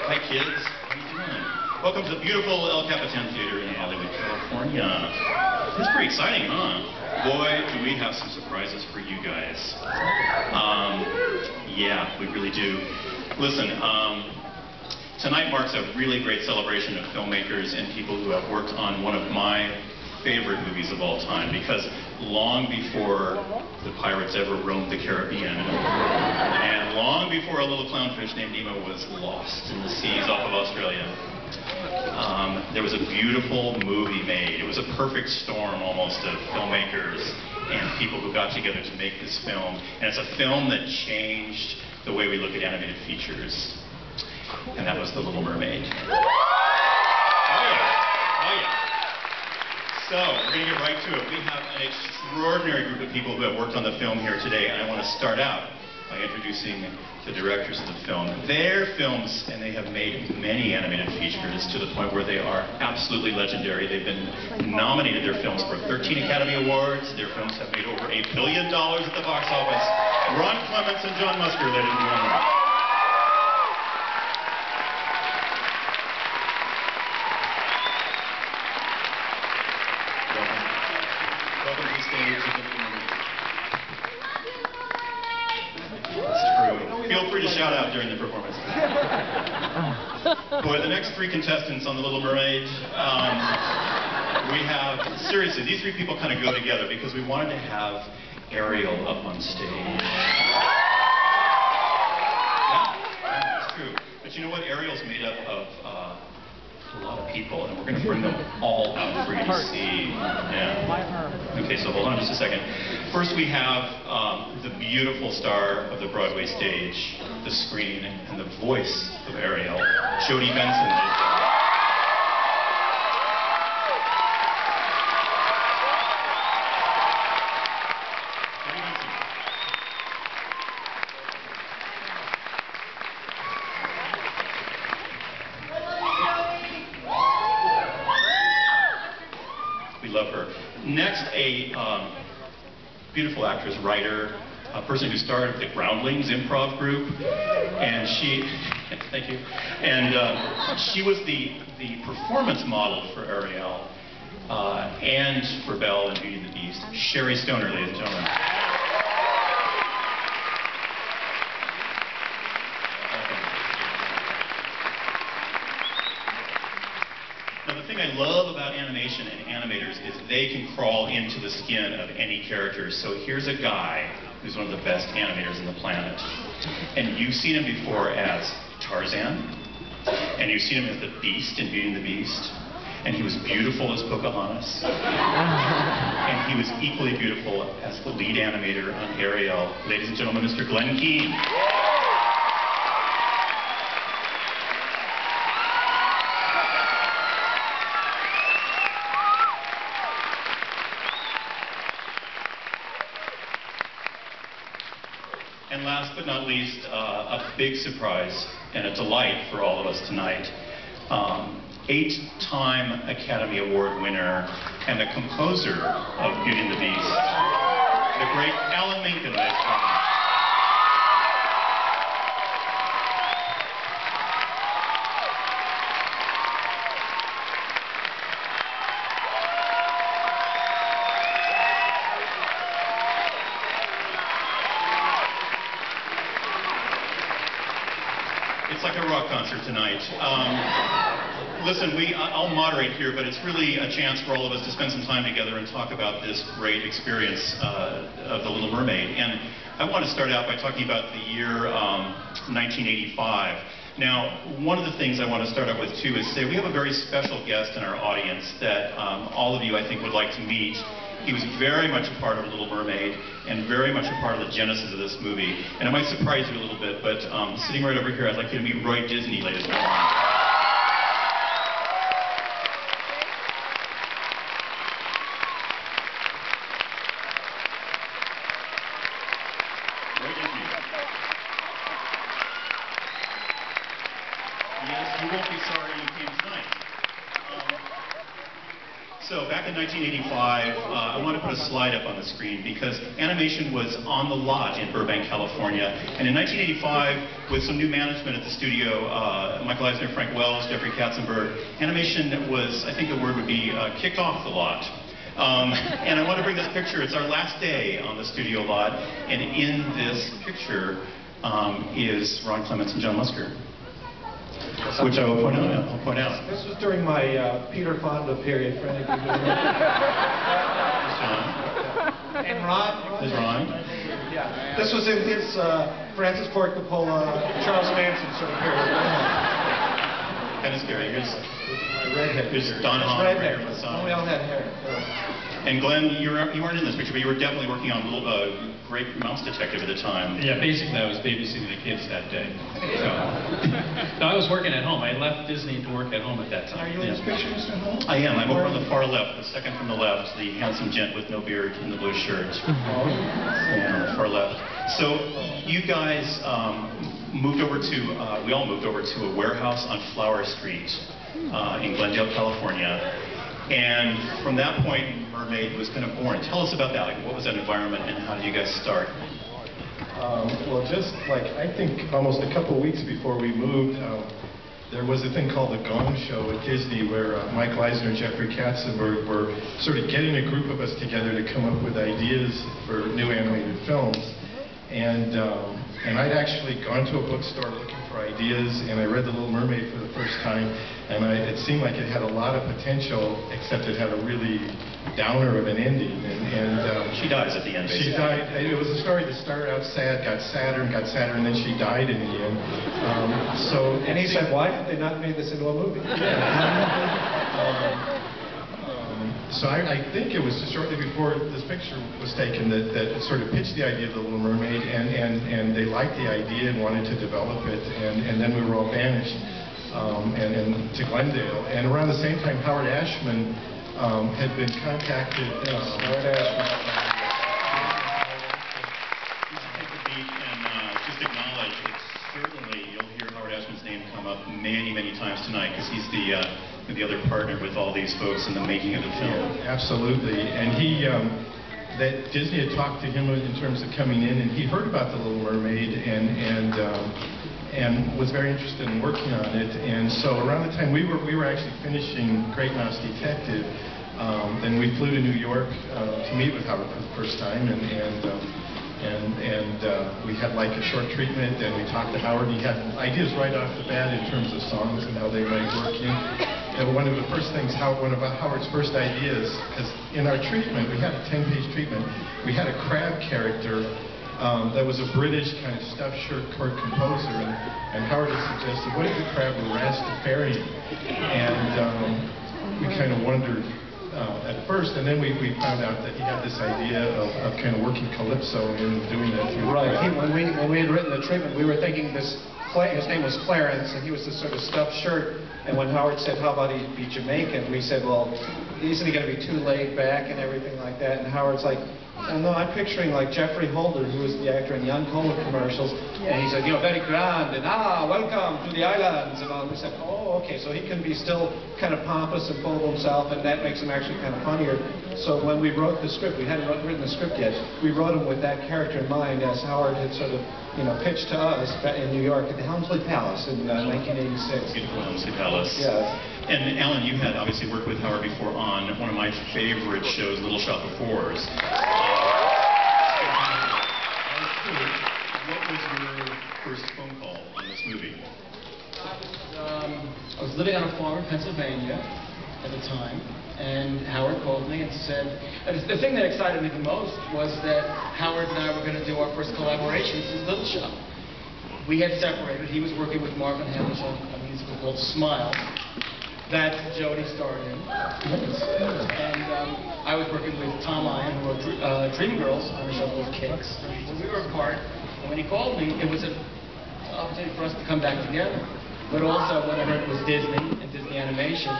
Hi kids, how you doing? Welcome to the beautiful El Capitan Theater in Hollywood, California. It's pretty exciting, huh? Boy, do we have some surprises for you guys. Yeah, we really do. Listen, tonight marks a really great celebration of filmmakers and people who have worked on one of my favorite movies of all time, because long before the pirates ever roamed the Caribbean, and long before a little clownfish named Nemo was lost in the seas off of Australia, there was a beautiful movie made. It was a perfect storm almost of filmmakers and people who got together to make this film. And it's a film that changed the way we look at animated features. And that was The Little Mermaid. Oh yeah, oh yeah. So, we're going to get right to it. We have an extraordinary group of people who have worked on the film here today, and I want to start out by introducing the directors of the film. Their films, and they have made many animated features to the point where they are absolutely legendary. They've been nominated, their films, for 13 Academy Awards. Their films have made over $1 billion at the box office. Ron Clements and John Musker, ladies and gentlemen. Welcome to the stage of the Little Mermaid. That's true. Feel free to shout out during the performance. Boy, the next three contestants on The Little Mermaid, we have, seriously, these three people kind of go together because we wanted to have Ariel up on stage. Yeah, that's true. But you know what? Ariel's made up of a lot of people, and we're going to bring them all out for you to see. Yeah. Okay, so hold on just a second. First we have the beautiful star of the Broadway stage, the screen, and the voice of Ariel, Jodie Benson. We love her. Next, a beautiful actress, writer, a person who started the Groundlings improv group, and she, thank you, and she was the performance model for Ariel and for Belle and Beauty and the Beast. Sherry Stoner, ladies and gentlemen. Now, the thing I love about animation and animators is they can crawl into the skin of any character. So here's a guy who's one of the best animators on the planet. And you've seen him before as Tarzan, and you've seen him as the Beast in Beauty and the Beast, and he was beautiful as Pocahontas, and he was equally beautiful as the lead animator on Ariel. Ladies and gentlemen, Mr. Glenn Keane. And last but not least, a big surprise and a delight for all of us tonight. 8-time Academy Award winner and the composer of Beauty and the Beast, the great Alan Menken, ladies and gentlemen. It's like a rock concert tonight. Listen, I'll moderate here, but it's really a chance for all of us to spend some time together and talk about this great experience of The Little Mermaid. And I want to start out by talking about the year 1985. Now, one of the things I want to start out with, too, is say we have a very special guest in our audience that all of you, I think, would like to meet. He was very much a part of Little Mermaid and very much a part of the genesis of this movie. And it might surprise you a little bit, but sitting right over here, I'd like you to meet Roy Disney, ladies and gentlemen. Roy Disney. Yes, you won't be sorry you came tonight. So back in 1985, I want to put a slide up on the screen because animation was on the lot in Burbank, California. And in 1985, with some new management at the studio, Michael Eisner, Frank Wells, Jeffrey Katzenberg, animation was, I think the word would be, kicked off the lot. And I want to bring this picture. It's our last day on the studio lot. And in this picture is Ron Clements and John Musker, which I will point out. This was during my Peter Fonda period for any people who know. John. And Ron? There's Ron. Yeah. This was in his Francis Ford Coppola, Charles Manson sort of period. Kind of scary. Here's My redhead. There's Don Hahn red right hair. here on the side. We all had hair. And Glenn, you weren't in this picture, but you were definitely working on Great Mouse Detective at the time. Yeah, basically I was babysitting the kids that day. So, no, I was working at home. I left Disney to work at home at that time. Are you in this picture, Mr. Holmes? I am. I'm over on the far left, the second from the left, the handsome gent with no beard in the blue shirt. Oh, Yeah, far left. So you guys moved over to, we all moved over to a warehouse on Flower Street in Glendale, California. And from that point, Mermaid was kind of born. Tell us about that. Like, what was that environment, and how did you guys start? Well, just like, I think almost a couple weeks before we moved, there was a thing called the Gong Show at Disney where Michael Eisner and Jeffrey Katzenberg were sort of getting a group of us together to come up with ideas for new animated films. And I'd actually gone to a bookstore looking for ideas, and I read The Little Mermaid for the first time, and it seemed like it had a lot of potential, except it had a really downer of an ending. And She dies at the end, basically. she died. It was a story that started out sad, got sadder, and then she died in the end. and he said, why have they not made this into a movie? So I think it was shortly before this picture was taken that sort of pitched the idea of The Little Mermaid, and they liked the idea and wanted to develop it, and then we were all banished to Glendale. And around the same time, Howard Ashman had been contacted. Howard Ashman. Take a beat and just acknowledge that certainly you'll hear Howard Ashman's name come up many, many times tonight, because he's the other partner with all these folks in the making of the film. Yeah, absolutely. And that Disney had talked to him in terms of coming in, and he heard about The Little Mermaid and was very interested in working on it. And so around the time we were actually finishing Great Mouse Detective, then we flew to New York to meet with Howard for the first time, and we had like a short treatment, and we talked to Howard. He had ideas right off the bat in terms of songs and how they might work in. And one of the first things, one of Howard's first ideas, because in our treatment, we had a 10-page treatment, we had a crab character that was a British kind of stuffed shirt composer, and Howard had suggested, what if the crab were Rastafarian? And we kind of wondered at first, and then we found out that he had this idea of kind of working calypso and doing that through Right. When we had written the treatment, we were thinking his name was Clarence, and he was this sort of stuffed shirt. And when Howard said, how about he be Jamaican, we said, well, isn't he going to be too laid back and everything like that? And Howard's like, oh, no, I'm picturing like Jeffrey Holder, who was the actor in the Young commercials. And he said, very grand, and welcome to the islands, and all. We said, oh, okay, so he can be still kind of pompous and full of himself, and that makes him actually kind of funnier. So when we wrote the script, we hadn't written the script yet, we wrote him with that character in mind, as Howard had sort of, pitched to us in New York at the Helmsley Palace in 1986. Beautiful Helmsley Palace. Yeah. And Alan, you had obviously worked with Howard before on one of my favorite shows, Little Shop of Horrors. What was your first phone call on this movie? I was living on a farm in Pennsylvania at the time, and Howard called me and said, the thing that excited me the most was that Howard and I were going to do our first collaboration since Little Shop. We had separated. He was working with Marvin Hamlish on a musical called Smile that Jody starred in. And I was working with Tom Ian, who wrote Dreamgirls on a show called Kicks. So we were apart, and when he called me, it was an opportunity for us to come back together. But also, what I heard was Disney and Disney Animation.